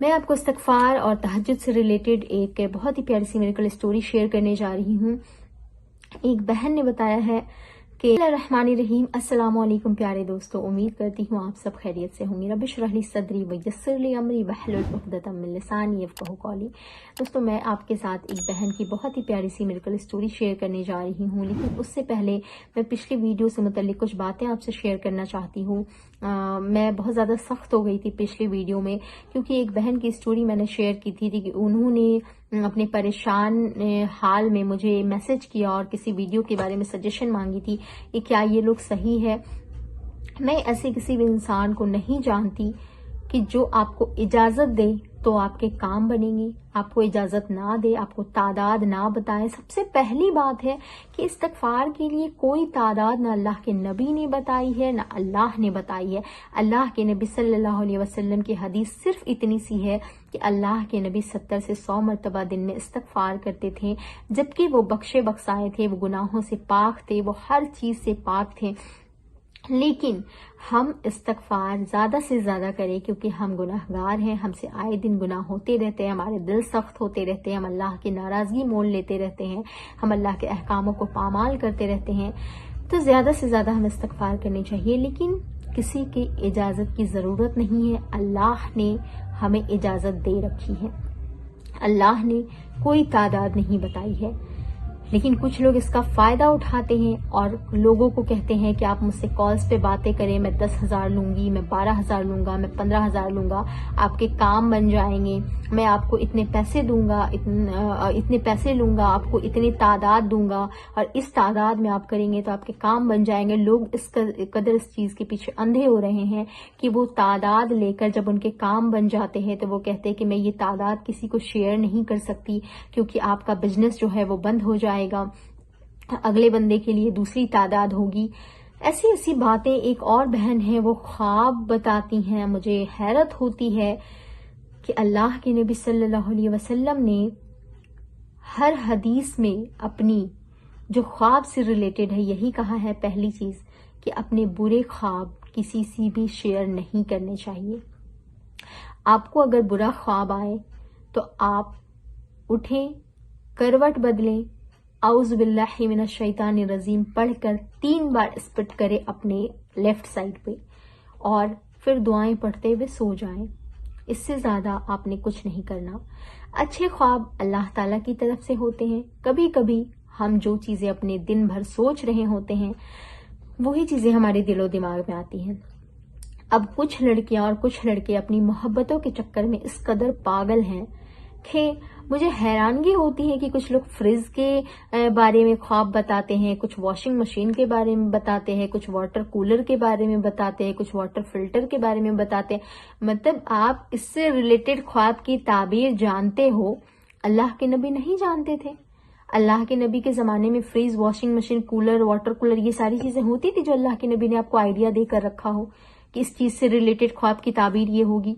میں آپ کو استغفار اور تہجد سے ریلیٹڈ ایک بہت ہی پیاری سی میریکل اسٹوری شیئر کرنے جا رہی ہوں۔ ایک بہن نے بتایا ہے کہ بسم اللہ الرحمن الرحیم، السلام علیکم پیارے دوستو، امید کرتی ہوں آپ سب خیریت سے ہوں گے۔ رب اشرح لی صدری ویسر لی امری واحلل عقدۃ من لسانی یفقہوا قولی۔ دوستو میں آپ کے ساتھ ایک بہن کی بہت ہی پیاری سی میریکل اسٹوری شیئر کرنے جا رہی ہوں، لیکن اس سے پہلے میں پچھلی ویڈیو سے متعلق کچھ باتیں آپ سے شیئر کرنا چاہتی ہوں۔ میں بہت زیادہ سخت ہو گئی تھی پچھلی ویڈیو میں، کیونکہ ایک بہن کی اسٹوری میں نے شیئر کی تھی کہ انہوں نے اپنے پریشان حال میں مجھے میسج کیا اور کسی ویڈیو کے بارے میں سجیشن مانگی تھی کہ کیا یہ لوگ صحیح ہے۔ میں ایسے کسی بھی انسان کو نہیں جانتی کہ جو آپ کو اجازت دے تو آپ کے کام بنیں گے، آپ کو اجازت نہ دے، آپ کو تعداد نہ بتائے۔ سب سے پہلی بات ہے کہ استغفار کے لیے کوئی تعداد نہ اللہ کے نبی نے بتائی ہے نہ اللہ نے بتائی ہے۔ اللہ کے نبی صلی اللہ علیہ وسلم کی حدیث صرف اتنی سی ہے کہ اللہ کے نبی 70 سے 100 مرتبہ دن میں استغفار کرتے تھے، جبکہ وہ بخشے بخشائے تھے، وہ گناہوں سے پاک تھے، وہ ہر چیز سے پاک تھے۔ لیکن ہم استغفار زیادہ سے زیادہ کریں کیونکہ ہم گناہگار ہیں، ہم سے آئے دن گناہ ہوتے رہتے ہیں، ہمارے دل سخت ہوتے رہتے ہیں، ہم اللہ کی ناراضگی مول لیتے رہتے ہیں، ہم اللہ کے احکاموں کو پامال کرتے رہتے ہیں۔ تو زیادہ سے زیادہ ہمیں استغفار کرنی چاہیے، لیکن کسی کی اجازت کی ضرورت نہیں ہے۔ اللہ نے ہمیں اجازت دے رکھی ہے، اللہ نے کوئی تعداد نہیں بتائی ہے، لیکن کچھ لوگ اس کا فائدہ اٹھاتے ہیں اور لوگوں کو کہتے ہیں کہ آپ مجھ سے کالز پہ باتیں کریں، میں 10,000 لوں گی، میں 12,000 لوں گا، میں 15,000 لوں گا، آپ کے کام بن جائیں گے، میں آپ کو اتنے پیسے دوں گا، اتنے پیسے لوں گا، آپ کو اتنی تعداد دوں گا اور اس تعداد میں آپ کریں گے تو آپ کے کام بن جائیں گے۔ لوگ اس قدر اس چیز کے پیچھے اندھے ہو رہے ہیں کہ وہ تعداد لے کر جب ان کے کام بن جاتے ہیں تو وہ کہتے ہیں کہ میں یہ تعداد کسی کو شیئر نہیں کر سکتی کیونکہ آپ کا بزنس جو ہے وہ بند ہو جائے گا، اگلے بندے کے لیے دوسری تعداد ہوگی۔ ایسی باتیں۔ ایک اور بہن ہے، وہ خواب بتاتی ہیں، مجھے حیرت ہوتی ہے کہ اللہ کے نبی صلی اللہ علیہ وسلم نے ہر حدیث میں اپنی جو خواب سے ریلیٹڈ ہے یہی کہا ہے، پہلی چیز کہ اپنے برے خواب کسی سے بھی شیئر نہیں کرنے چاہیے۔ آپ کو اگر برا خواب آئے تو آپ اٹھیں، کروٹ بدلیں، اعوذ باللہ من الشیطان الرجیم پڑھ کر 3 بار اسپٹ کرے اپنے لیفٹ سائڈ پہ اور پھر دعائیں پڑھتے ہوئے سو جائیں۔ اس سے زیادہ آپ نے کچھ نہیں کرنا۔ اچھے خواب اللہ تعالیٰ کی طرف سے ہوتے ہیں۔ کبھی کبھی ہم جو چیزیں اپنے دن بھر سوچ رہے ہوتے ہیں وہی چیزیں ہمارے دل و دماغ میں آتی ہیں۔ اب کچھ لڑکیاں اور کچھ لڑکے اپنی محبتوں کے چکر میں اس قدر پاگل ہیں کہ مجھے حیرانگی ہوتی ہے کہ کچھ لوگ فریج کے بارے میں خواب بتاتے ہیں، کچھ واشنگ مشین کے بارے میں بتاتے ہیں، کچھ واٹر کولر کے بارے میں بتاتے ہیں، کچھ واٹر فلٹر کے بارے میں بتاتے ہیں۔ مطلب آپ اس سے ریلیٹڈ خواب کی تعبیر جانتے ہو، اللہ کے نبی نہیں جانتے تھے۔ اللہ کے نبی کے زمانے میں fridge, washing machine, cooler, water cooler یہ ساری چیزیں ہوتی تھی جو اللہ کے نبی نے آپ کو آئیڈیا دے کر رکھا ہو کہ اس چیز سے ریلیٹڈ خواب کی تعبیر یہ ہوگی۔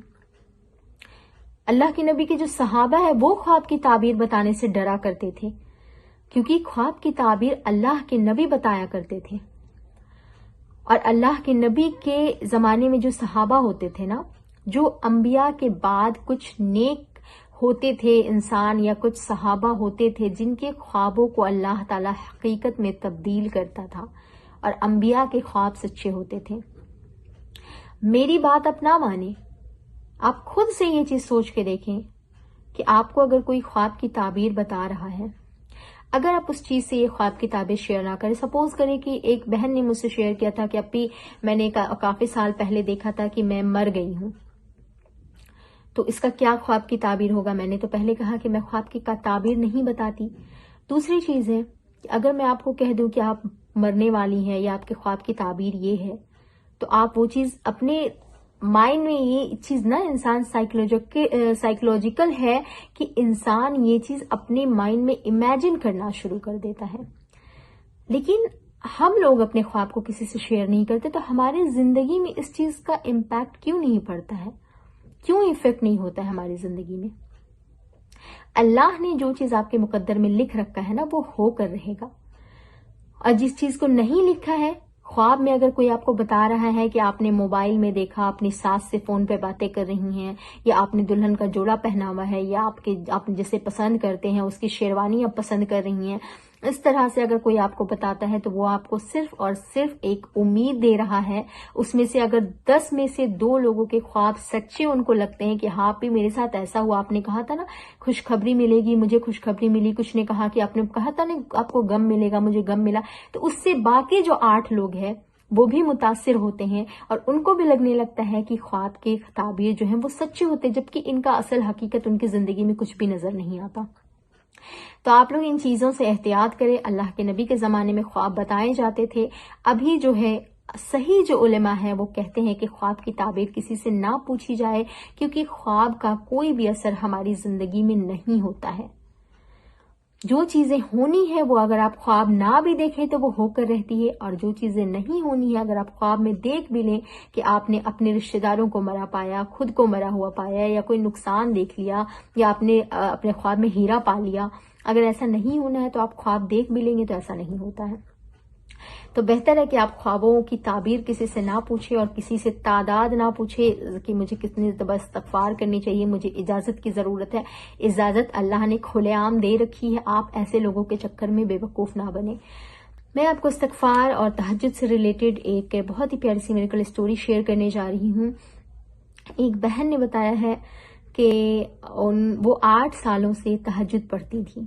اللہ کے نبی کے جو صحابہ ہے وہ خواب کی تعبیر بتانے سے ڈرا کرتے تھے کیونکہ خواب کی تعبیر اللہ کے نبی بتایا کرتے تھے۔ اور اللہ کے نبی کے زمانے میں جو صحابہ ہوتے تھے نا، جو انبیاء کے بعد کچھ نیک ہوتے تھے انسان یا کچھ صحابہ ہوتے تھے جن کے خوابوں کو اللہ تعالی حقیقت میں تبدیل کرتا تھا اور انبیاء کے خواب سچے ہوتے تھے۔ میری بات آپ نہ مانیں، آپ خود سے یہ چیز سوچ کے دیکھیں کہ آپ کو اگر کوئی خواب کی تعبیر بتا رہا ہے، اگر آپ اس چیز سے یہ خواب کی تعبیر شیئر نہ کریں۔ سپوز کریں کہ ایک بہن نے مجھ سے شیئر کیا تھا کہ اپی میں نے کافی سال پہلے دیکھا تھا کہ میں مر گئی ہوں، تو اس کا کیا خواب کی تعبیر ہوگا؟ میں نے تو پہلے کہا کہ میں خواب کی تعبیر نہیں بتاتی۔ دوسری چیز ہے کہ اگر میں آپ کو کہہ دوں کہ آپ مرنے والی ہیں یا آپ کے خواب کی تعبیر یہ ہے، تو آپ وہ چیز اپنے مائنڈ میں، یہ چیز نا انسان سائیکولوجیکل ہے کہ انسان یہ چیز اپنے مائنڈ میں امیجن کرنا شروع کر دیتا ہے۔ لیکن ہم لوگ اپنے خواب کو کسی سے شیئر نہیں کرتے، تو ہماری زندگی میں اس چیز کا امپیکٹ کیوں نہیں پڑتا ہے؟ کیوں افیکٹ نہیں ہوتا ہے ہماری زندگی میں؟ اللہ نے جو چیز آپ کے مقدر میں لکھ رکھا ہے نا وہ ہو کر رہے گا، اور جس چیز کو نہیں لکھا ہے خواب میں اگر کوئی آپ کو بتا رہا ہے کہ آپ نے موبائل میں دیکھا اپنی ساس سے فون پہ باتیں کر رہی ہیں، یا آپ نے دلہن کا جوڑا پہنا ہوا ہے، یا آپ جسے پسند کرتے ہیں اس کی شیروانی آپ پسند کر رہی ہیں، اس طرح سے اگر کوئی آپ کو بتاتا ہے تو وہ آپ کو صرف اور صرف ایک امید دے رہا ہے. اس میں سے اگر 10 میں سے 2 لوگوں کے خواب سچے ان کو لگتے ہیں کہ ہاں بھی میرے ساتھ ایسا ہوا، آپ نے کہا تھا نا خوشخبری ملے گی، مجھے خوشخبری ملی، کچھ نے کہا کہ آپ نے کہا تھا نا آپ کو غم ملے گا، مجھے غم ملا، تو اس سے باقی جو 8 لوگ ہیں وہ بھی متاثر ہوتے ہیں اور ان کو بھی لگنے لگتا ہے کہ خواب کے تعبیر جو ہیں وہ سچے ہوتے، جبکہ ان کا اصل حقیقت ان کی زندگی میں کچھ بھی نظر نہیں آتا. تو آپ لوگ ان چیزوں سے احتیاط کریں. اللہ کے نبی کے زمانے میں خواب بتائے جاتے تھے. ابھی جو ہے صحیح جو علماء ہیں وہ کہتے ہیں کہ خواب کی تعبیر کسی سے نہ پوچھی جائے، کیونکہ خواب کا کوئی بھی اثر ہماری زندگی میں نہیں ہوتا ہے. جو چیزیں ہونی ہے وہ اگر آپ خواب نہ بھی دیکھیں تو وہ ہو کر رہتی ہے، اور جو چیزیں نہیں ہونی ہے اگر آپ خواب میں دیکھ بھی لیں کہ آپ نے اپنے رشتہ داروں کو مرا پایا، خود کو مرا ہوا پایا، یا کوئی نقصان دیکھ لیا، یا آپ نے اپنے خواب میں ہیرا پا لیا، اگر ایسا نہیں ہونا ہے تو آپ خواب دیکھ بھی لیں گے تو ایسا نہیں ہوتا ہے. تو بہتر ہے کہ آپ خوابوں کی تعبیر کسی سے نہ پوچھیں اور کسی سے تعداد نہ پوچھیں کہ مجھے کتنی دفعہ استغفار کرنی چاہیے، مجھے اجازت کی ضرورت ہے. اجازت اللہ نے کھلے عام دے رکھی ہے، آپ ایسے لوگوں کے چکر میں بے وقوف نہ بنیں. میں آپ کو استغفار اور تہجد سے ریلیٹڈ ایک بہت ہی پیاری سی میریکل اسٹوری شیئر کرنے جا رہی ہوں. ایک بہن نے بتایا ہے کہ وہ 8 سالوں سے تہجد پڑھتی تھی.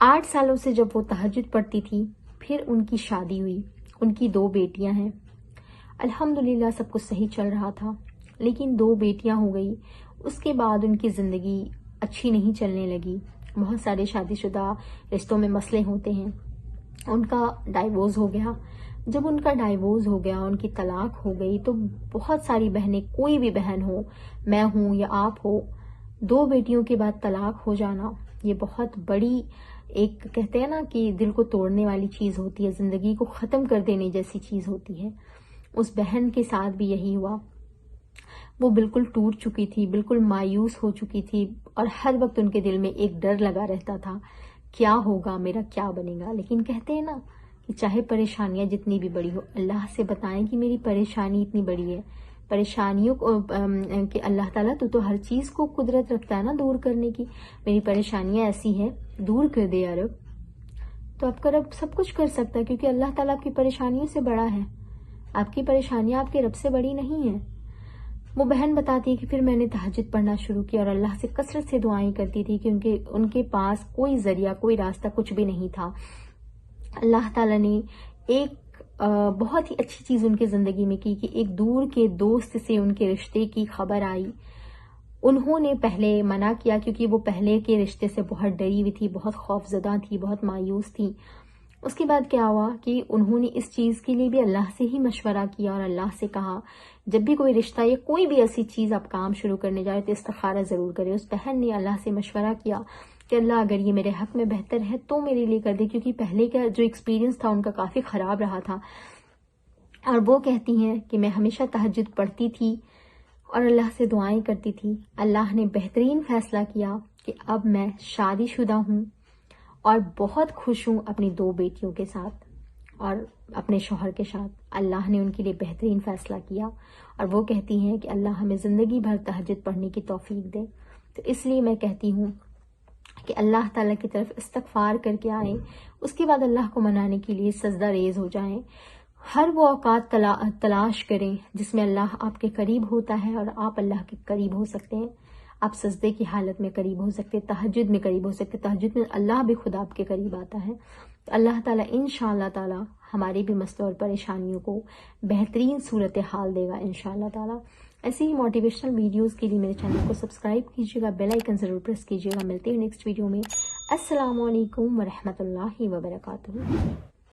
8 سالوں سے جب وہ تہجد پڑھتی تھی پھر ان کی شادی ہوئی. ان کی 2 بیٹیاں ہیں. الحمدللہ سب کچھ صحیح چل رہا تھا، لیکن 2 بیٹیاں ہو گئی. اس کے بعد ان کی زندگی اچھی نہیں چلنے لگی. بہت سارے شادی شدہ رشتوں میں مسئلے ہوتے ہیں. ان کا ڈائیورس ہو گیا. جب ان کا ڈائیورس ہو گیا، ان کی طلاق ہو گئی، تو بہت ساری بہنیں، کوئی بھی بہن ہو، میں ہوں یا آپ ہو، 2 بیٹیوں کے بعد طلاق ہو جانا یہ بہت بڑی ایک کہتے ہیں نا کہ دل کو توڑنے والی چیز ہوتی ہے، زندگی کو ختم کر دینے جیسی چیز ہوتی ہے. اس بہن کے ساتھ بھی یہی ہوا. وہ بالکل ٹوٹ چکی تھی، بالکل مایوس ہو چکی تھی، اور ہر وقت ان کے دل میں ایک ڈر لگا رہتا تھا، کیا ہوگا، میرا کیا بنے گا. لیکن کہتے ہیں نا کہ چاہے پریشانیاں جتنی بھی بڑی ہو، اللہ سے بتائیں کہ میری پریشانی اتنی بڑی ہے. پریشانیوں کو کہ اللہ تعالیٰ تو ہر چیز کو قدرت رکھتا ہے نا دور کرنے کی. میری پریشانیاں ایسی ہیں، دور کر دے یا رب. تو آپ کا رب سب کچھ کر سکتا ہے، کیونکہ اللہ تعالیٰ آپ کی پریشانیوں سے بڑا ہے. آپ کی پریشانیاں آپ کے رب سے بڑی نہیں ہیں. وہ بہن بتاتی ہے کہ پھر میں نے تہجد پڑھنا شروع کیا اور اللہ سے کثرت سے دعائیں کرتی تھی کہ ان کے پاس کوئی ذریعہ، کوئی راستہ، کچھ بھی نہیں تھا. اللہ تعالیٰ نے ایک بہت ہی اچھی چیز ان کی زندگی میں کی کہ ایک دور کے دوست سے ان کے رشتے کی خبر آئی. انہوں نے پہلے منع کیا کیونکہ وہ پہلے کے رشتے سے بہت ڈری ہوئی تھی، بہت خوف زدہ تھی، بہت مایوس تھی. اس کے بعد کیا ہوا کہ انہوں نے اس چیز کے لیے بھی اللہ سے ہی مشورہ کیا اور اللہ سے کہا جب بھی کوئی رشتہ یا کوئی بھی ایسی چیز آپ کام شروع کرنے جائے تو استخارہ ضرور کرے. اس بہن نے اللہ سے مشورہ کیا کہ اللہ اگر یہ میرے حق میں بہتر ہے تو میرے لیے کر دے، کیونکہ پہلے کا جو ایکسپیرینس تھا ان کا کافی خراب رہا تھا. اور وہ کہتی ہیں کہ میں ہمیشہ تہجد پڑھتی تھی اور اللہ سے دعائیں کرتی تھی. اللہ نے بہترین فیصلہ کیا کہ اب میں شادی شدہ ہوں اور بہت خوش ہوں اپنی 2 بیٹیوں کے ساتھ اور اپنے شوہر کے ساتھ. اللہ نے ان کے لیے بہترین فیصلہ کیا. اور وہ کہتی ہیں کہ اللہ ہمیں زندگی بھر تہجد پڑھنے کی توفیق دے. تو اس لیے میں کہتی ہوں کہ اللہ تعالیٰ کی طرف استغفار کر کے آئیں، اس کے بعد اللہ کو منانے کے لیے سجدہ ریز ہو جائیں. ہر وہ اوقات تلاش کریں جس میں اللہ آپ کے قریب ہوتا ہے اور آپ اللہ کے قریب ہو سکتے ہیں. آپ سجدے کی حالت میں قریب ہو سکتے، تہجد میں قریب ہو سکتے. تہجد میں اللہ بھی خود آپ کے قریب آتا ہے. تو اللہ تعالیٰ انشاءاللہ تعالیٰ ہماری بھی مسئلوں اور پریشانیوں کو بہترین صورتحال دے گا انشاءاللہ تعالیٰ. ایسی ہی موٹیویشنل ویڈیوز کے لیے میرے چینل کو سبسکرائب کیجیے گا، بیل آئیکن ضرور پریس کیجیے گا. ملتے ہیں نیکسٹ ویڈیو میں. السلام علیکم ورحمۃ اللہ وبرکاتہ.